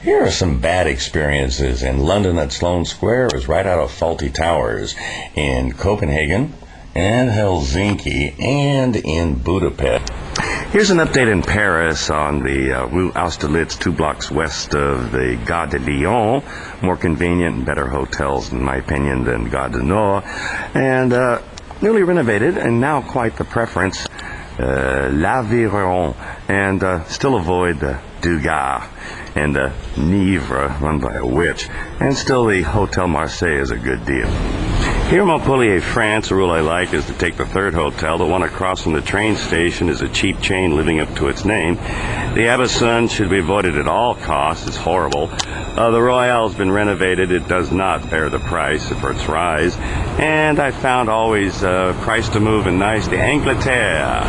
Here are some bad experiences in London at Sloane Square is right out of Faulty Towers, in Copenhagen and Helsinki, and in Budapest. Here's an update in Paris on the Rue Austerlitz, 2 blocks west of the Gare de Lyon. More convenient and better hotels, in my opinion, than Gare du Nord. And newly renovated, and now quite the preference, L'Aveyron. And still avoid the Dugas and Nievre, run by a witch. And still the Hotel Marseille is a good deal. Here in Montpellier, France, a rule I like is to take the third hotel. The one across from the train station is a cheap chain living up to its name. The Abbason should be avoided at all costs. It's horrible. The Royale's been renovated. It does not bear the price for its rise. And I found always price to move and nice, the Angleterre.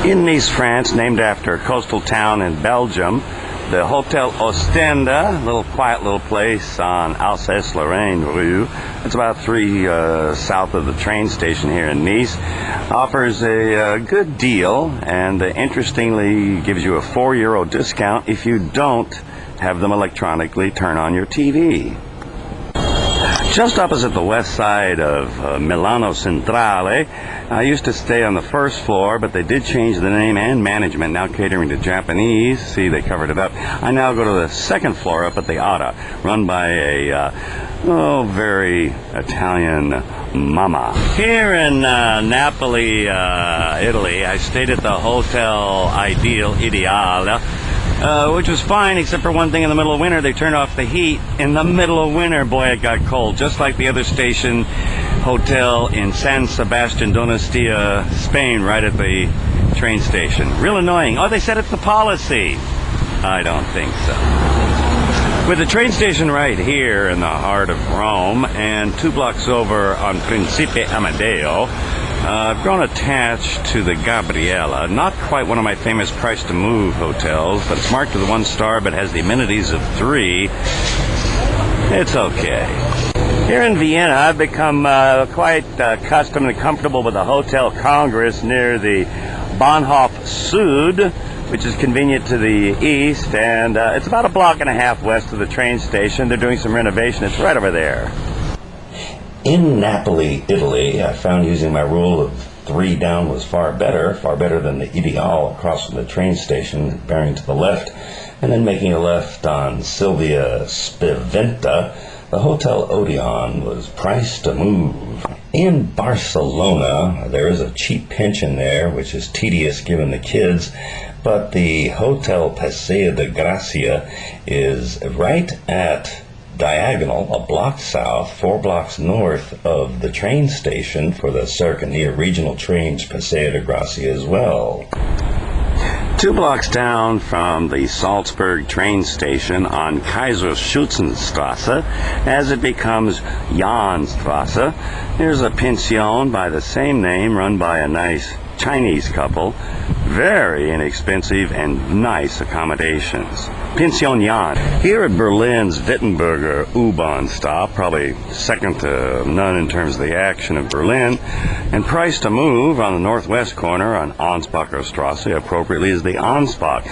In Nice, France, named after a coastal town in Belgium, the Hotel Ostende, a little quiet little place on Alsace-Lorraine Rue. It's about 3 south of the train station here in Nice. Offers a good deal, and interestingly gives you a €4 discount if you don't have them electronically turn on your TV. Just opposite the west side of Milano Centrale, I used to stay on the first floor, but they did change the name and management, now catering to Japanese. See, they covered it up. I now go to the second floor up at the Ada, run by a very Italian mama. Here in Napoli, Italy, I stayed at the Hotel Ideale, which was fine, except for one thing. In the middle of winter, they turned off the heat. In the middle of winter, boy, it got cold, just like the other station hotel in San Sebastian Donostia, Spain, right at the train station. Real annoying. Oh, they said it's the policy. I don't think so. With the train station right here in the heart of Rome, and 2 blocks over on Principe Amadeo, I've grown attached to the Gabriella. Not quite one of my famous price to move hotels, but it's marked with a 1 star, but has the amenities of 3. It's okay. Here in Vienna, I've become quite accustomed and comfortable with the Hotel Congress near the Bahnhof Süd, which is convenient to the east, and it's about 1.5 blocks west of the train station. They're doing some renovation. It's right over there. In Napoli, Italy, I found using my rule of 3 down was far better than the Ideale across from the train station, bearing to the left, and then making a left on Silvia Spiventa. The Hotel Odeon was priced to move. In Barcelona, there is a cheap pension there, which is tedious given the kids, but the Hotel Paseo de Gracia is right at diagonal, 1 block south, 4 blocks north of the train station for the Cercanía regional trains Paseo de Gracia as well. 2 blocks down from the Salzburg train station on Kaiserschützenstrasse, as it becomes Jahnstrasse, there's a pension by the same name run by a nice Chinese couple. Very inexpensive and nice accommodations. Pension Jan. Here at Berlin's Wittenberger U-Bahn stop, probably second to none in terms of the action of Berlin, and price to move on the northwest corner on Ansbacher Strasse, appropriately, is the Ansbach.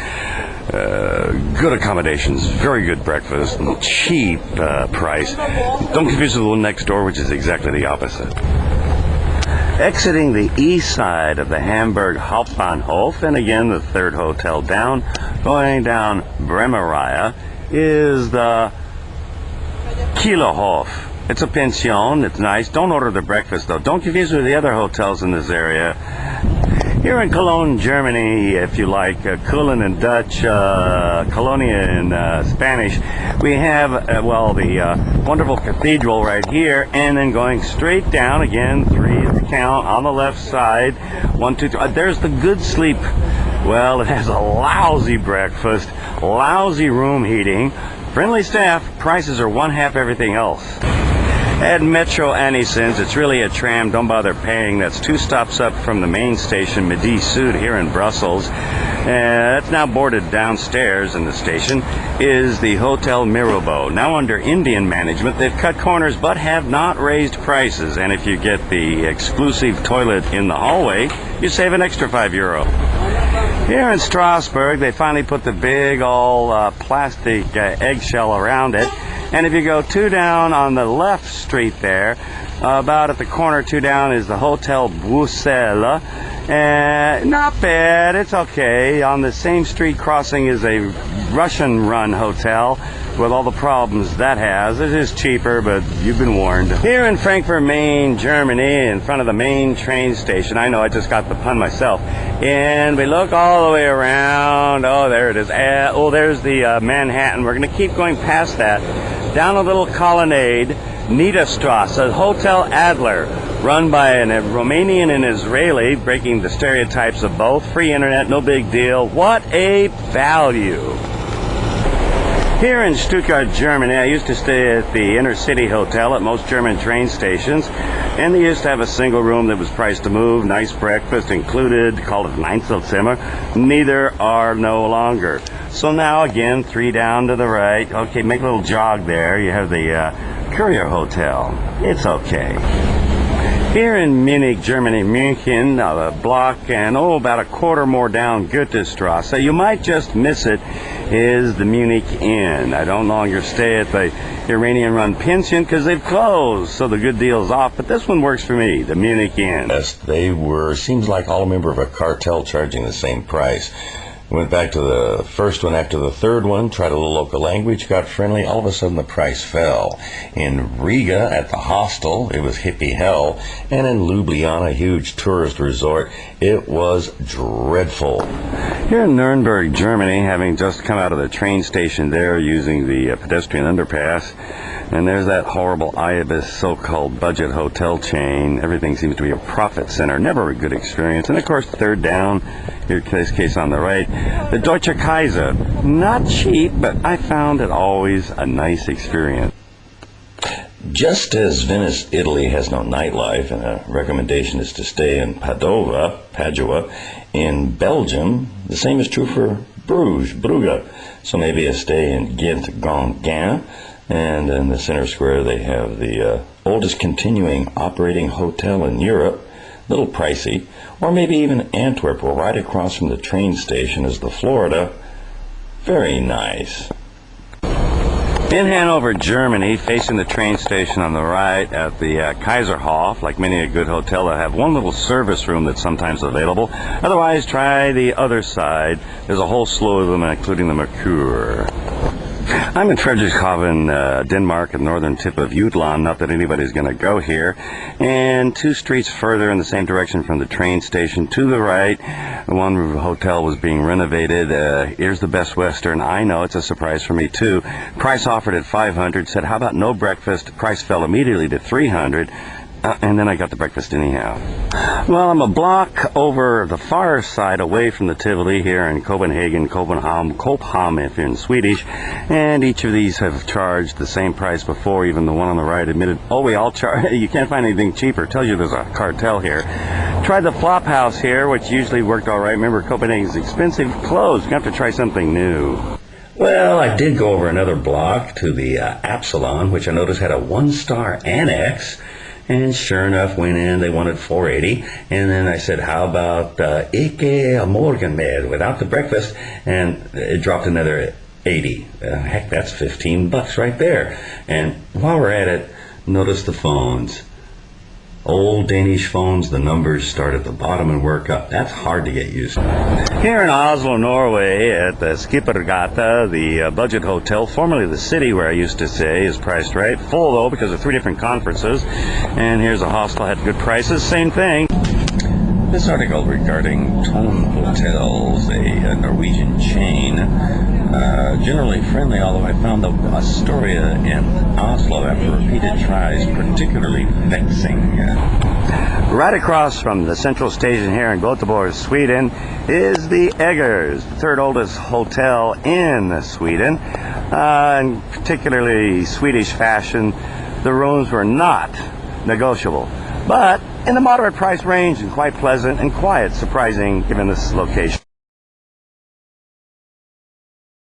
Good accommodations, very good breakfast, and cheap price. Don't confuse it with the one next door, which is exactly the opposite. Exiting the east side of the Hamburg Hauptbahnhof, and again the third hotel down, going down Bremeraya, is the Kielerhof. It's a pension, it's nice. Don't order the breakfast though. Don't confuse it with the other hotels in this area. Here in Cologne, Germany, if you like, Cologne in Dutch, Colonia in Spanish, we have, the wonderful cathedral right here, and then going straight down, again, 3 is the count, on the left side, 1, 2, 3, there's the Good Sleep. Well, it has a lousy breakfast, lousy room heating, friendly staff, prices are 1/2 everything else. At Metro Annisens, it's really a tram, don't bother paying. That's 2 stops up from the main station, Midi Sud, here in Brussels. It's now boarded downstairs in the station, is the Hotel Mirabeau. Now under Indian management, they've cut corners but have not raised prices. And if you get the exclusive toilet in the hallway, you save an extra €5. Here in Strasbourg, they finally put the big old plastic eggshell around it. And if you go 2 down on the left street there, about at the corner 2 down is the Hotel Bruxelles. Not bad, it's okay. On the same street crossing is a Russian-run hotel with all the problems that has. It is cheaper, but you've been warned. Here in Frankfurt, Main, Germany, in front of the main train station, I know I just got the pun myself, and we look all the way around. Oh, there it is. Oh, there's the Manhattan. We're going to keep going past that, down a little colonnade, Niederstrasse, a Hotel Adler, run by a Romanian and Israeli, breaking the stereotypes of both. Free internet, no big deal. What a value. Here in Stuttgart, Germany, I used to stay at the Inner City Hotel at most German train stations, and they used to have a single room that was priced to move, nice breakfast included, called it Einzelzimmer. Neither are no longer. So now again, 3 down to the right. Okay, make a little jog there. You have the Courier Hotel. It's okay. Here in Munich, Germany, München, a block and about a quarter more down Goethestrasse, you might just miss it, is the Munich Inn. I don't longer stay at the Iranian-run pension because they've closed, so the good deal's off, but this one works for me, the Munich Inn. Yes, they were, seems like all a member of a cartel charging the same price. Went back to the first one after the third one, tried a little local language, got friendly, all of a sudden the price fell. In Riga, at the hostel, it was hippie hell, and in Ljubljana, a huge tourist resort, it was dreadful. Here in Nuremberg, Germany, having just come out of the train station there using the pedestrian underpass, and there's that horrible Ibis so-called budget hotel chain. Everything seems to be a profit center. Never a good experience. And of course, 3rd down, here this case on the right, the Deutsche Kaiser. Not cheap, but I found it always a nice experience. Just as Venice, Italy has no nightlife, and a recommendation is to stay in Padua, in Belgium, the same is true for Bruges, Brugge. So maybe a stay in Ghent, and in the center square they have the oldest continuing operating hotel in Europe, little pricey, or maybe even Antwerp, or right across from the train station is the Florida, very nice. In Hanover, Germany, facing the train station on the right at the Kaiserhof, like many a good hotel, I have one little service room that's sometimes available. Otherwise, try the other side. There's a whole slew of them, including the Mercure. I'm in Frederikshavn, Denmark, at the northern tip of Jutland. Not that anybody's going to go here. And 2 streets further in the same direction from the train station to the right, one hotel was being renovated. Here's the Best Western. I know, it's a surprise for me too. Price offered at $500. Said, how about no breakfast? Price fell immediately to $300. And then I got the breakfast anyhow. Well, I'm a block over the far side away from the Tivoli here in Copenhagen, Kopham if you're in Swedish, and each of these have charged the same price before. Even the one on the right admitted, oh, we all charge, you can't find anything cheaper. Tells you there's a cartel here. Tried the Flop House here, which usually worked all right. Remember, Copenhagen's expensive, closed. You have to try something new. Well, I did go over another block to the Absalon, which I noticed had a 1-star annex. And sure enough, went in, they wanted $4.80, and then I said, how about Ikke Morgenmad, without the breakfast, and it dropped another $80. Heck, that's $15 right there. And while we're at it, notice the phones. Old Danish phones, the numbers start at the bottom and work up. That's hard to get used to. Here in Oslo, Norway, at the Skippergata, the budget hotel, formerly the City where I used to stay, is priced right. Full, though, because of 3 different conferences. And here's a hostel, had good prices, same thing. This article regarding Tone Hotels, a Norwegian chain, generally friendly, although I found Astoria in Oslo after repeated tries particularly vexing. Right across from the central station here in Göteborg, Sweden, is the Eggers, the 3rd oldest hotel in Sweden. In particularly Swedish fashion, the rooms were not negotiable, but in the moderate price range and quite pleasant and quiet, surprising given this location.